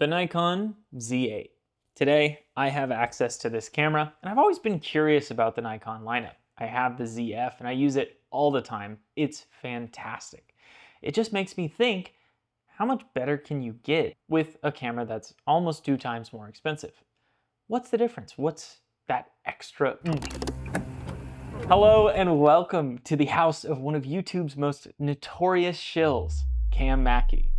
The Nikon Z8. Today, I have access to this camera, and I've always been curious about the Nikon lineup. I have the ZF, and I use it all the time. It's fantastic. It just makes me think, how much better can you get with a camera that's almost 2 times more expensive? What's the difference? What's that extra oomph? Hello, and welcome to the house of one of YouTube's most notorious shills, Cam Mackey.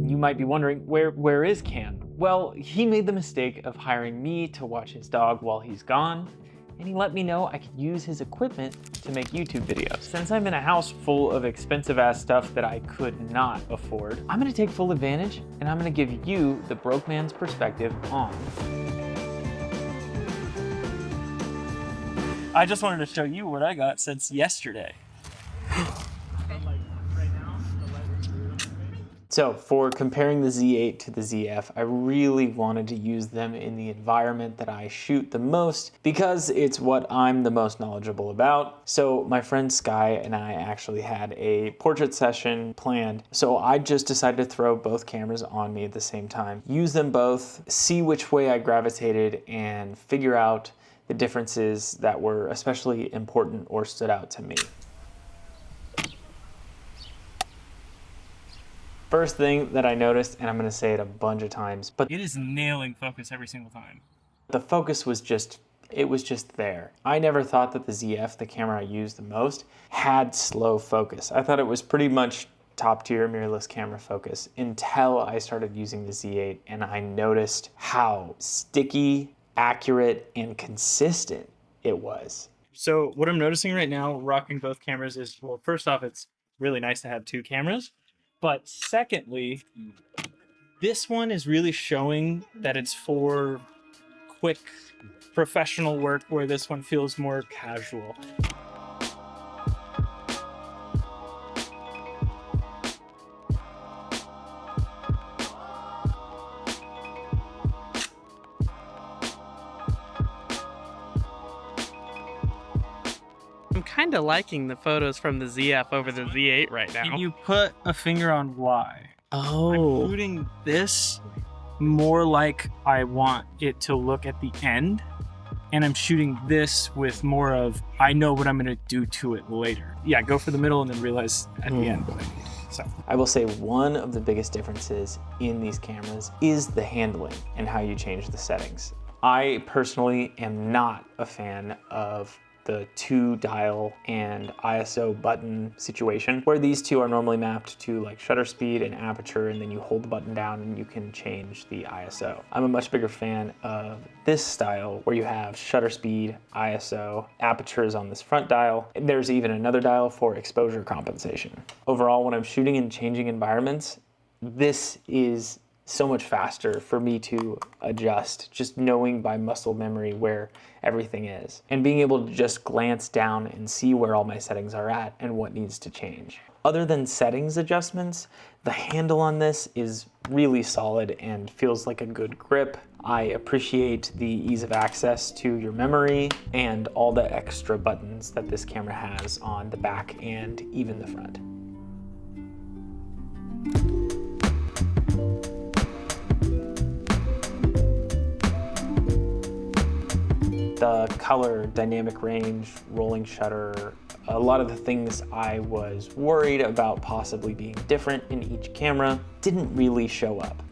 You might be wondering, where is Cam? Well, he made the mistake of hiring me to watch his dog while he's gone, and he let me know I could use his equipment to make YouTube videos. Since I'm in a house full of expensive ass stuff that I could not afford, I'm gonna take full advantage, and I'm gonna give you the broke man's perspective on. I just wanted to show you what I got since yesterday. So for comparing the Z8 to the ZF, I really wanted to use them in the environment that I shoot the most because it's what I'm the most knowledgeable about. So my friend Sky and I actually had a portrait session planned. So I just decided to throw both cameras on me at the same time, use them both, see which way I gravitated, and figure out the differences that were especially important or stood out to me. First thing that I noticed, and I'm gonna say it a bunch of times, but it is nailing focus every single time. The focus was just there. I never thought that the ZF, the camera I used the most, had slow focus. I thought it was pretty much top tier mirrorless camera focus until I started using the Z8 and I noticed how sticky, accurate, and consistent it was. So what I'm noticing right now, rocking both cameras, is, well, first off, it's really nice to have 2 cameras. But secondly, this one is really showing that it's for quick professional work, where this one feels more casual. I'm kind of liking the photos from the ZF over the Z8 right now. Can you put a finger on why? Oh. I'm shooting this more like I want it to look at the end, and I'm shooting this with more of, I know what I'm gonna do to it later. Yeah, go for the middle and then realize at the end what I need. So I will say one of the biggest differences in these cameras is the handling and how you change the settings. I personally am not a fan of the 2-dial and ISO button situation, where these two are normally mapped to like shutter speed and aperture, and then you hold the button down and you can change the ISO. I'm a much bigger fan of this style where you have shutter speed, ISO, aperture is on this front dial, and there's even another dial for exposure compensation. Overall, when I'm shooting in changing environments, this is so much faster for me to adjust, just knowing by muscle memory where everything is, and being able to just glance down and see where all my settings are at and what needs to change. Other than settings adjustments, the handle on this is really solid and feels like a good grip. I appreciate the ease of access to your memory and all the extra buttons that this camera has on the back and even the front. The color, dynamic range, rolling shutter, a lot of the things I was worried about possibly being different in each camera didn't really show up.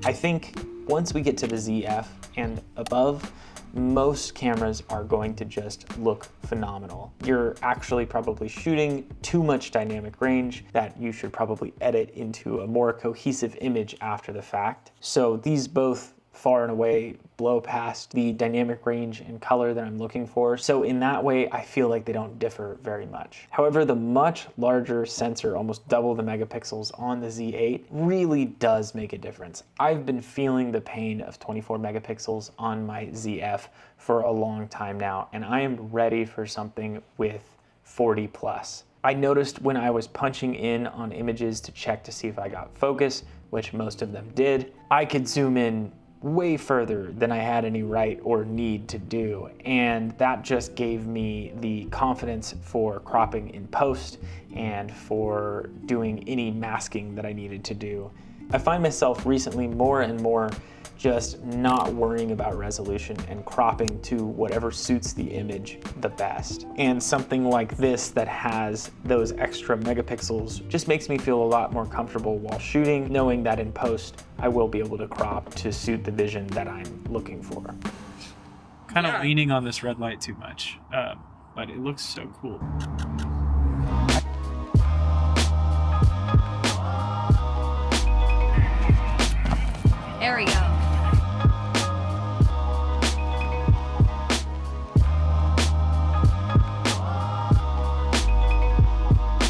I think once we get to the ZF and above, most cameras are going to just look phenomenal. You're actually probably shooting too much dynamic range that you should probably edit into a more cohesive image after the fact. So these both far and away blow past the dynamic range and color that I'm looking for. So in that way, I feel like they don't differ very much. However, the much larger sensor, almost double the megapixels on the Z8, really does make a difference. I've been feeling the pain of 24 megapixels on my ZF for a long time now, and I am ready for something with 40 plus. I noticed when I was punching in on images to check to see if I got focus, which most of them did, I could zoom in way further than I had any right or need to do. And that just gave me the confidence for cropping in post and for doing any masking that I needed to do. I find myself recently more and more just not worrying about resolution and cropping to whatever suits the image the best. And something like this that has those extra megapixels just makes me feel a lot more comfortable while shooting, knowing that in post I will be able to crop to suit the vision that I'm looking for. Kind of leaning on this red light too much, but it looks so cool. There we go.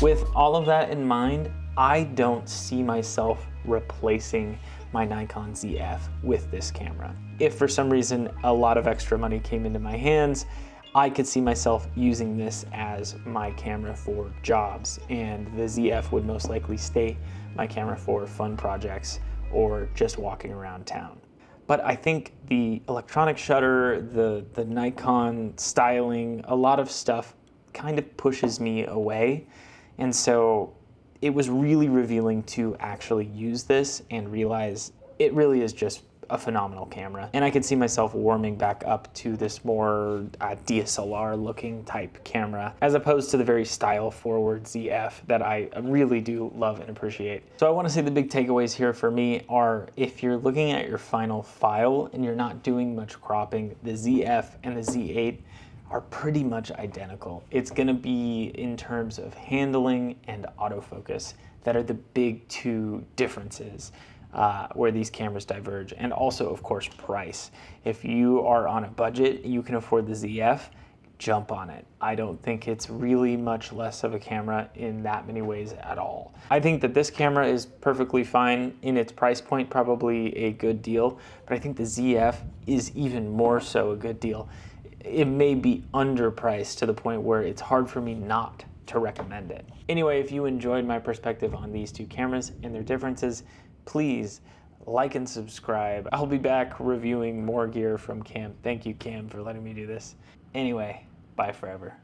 With all of that in mind, I don't see myself replacing my Nikon ZF with this camera. If for some reason a lot of extra money came into my hands, I could see myself using this as my camera for jobs, and the ZF would most likely stay my camera for fun projects or just walking around town. But I think the electronic shutter, the Nikon styling, a lot of stuff kind of pushes me away. And so it was really revealing to actually use this and realize it really is just a phenomenal camera. And I could see myself warming back up to this more DSLR looking type camera, as opposed to the very style forward ZF that I really do love and appreciate. So I want to say the big takeaways here for me are, if you're looking at your final file and you're not doing much cropping, the ZF and the Z8 are pretty much identical. It's gonna be in terms of handling and autofocus that are the big two differences where these cameras diverge, and also of course price. If you are on a budget, you can afford the ZF, jump on it. I don't think it's really much less of a camera in that many ways at all. I think that this camera is perfectly fine in its price point, probably a good deal, but I think the ZF is even more so a good deal. It may be underpriced to the point where it's hard for me not to recommend it. Anyway, if you enjoyed my perspective on these two cameras and their differences, please like and subscribe. I'll be back reviewing more gear from Cam. Thank you, Cam, for letting me do this. Anyway, bye forever.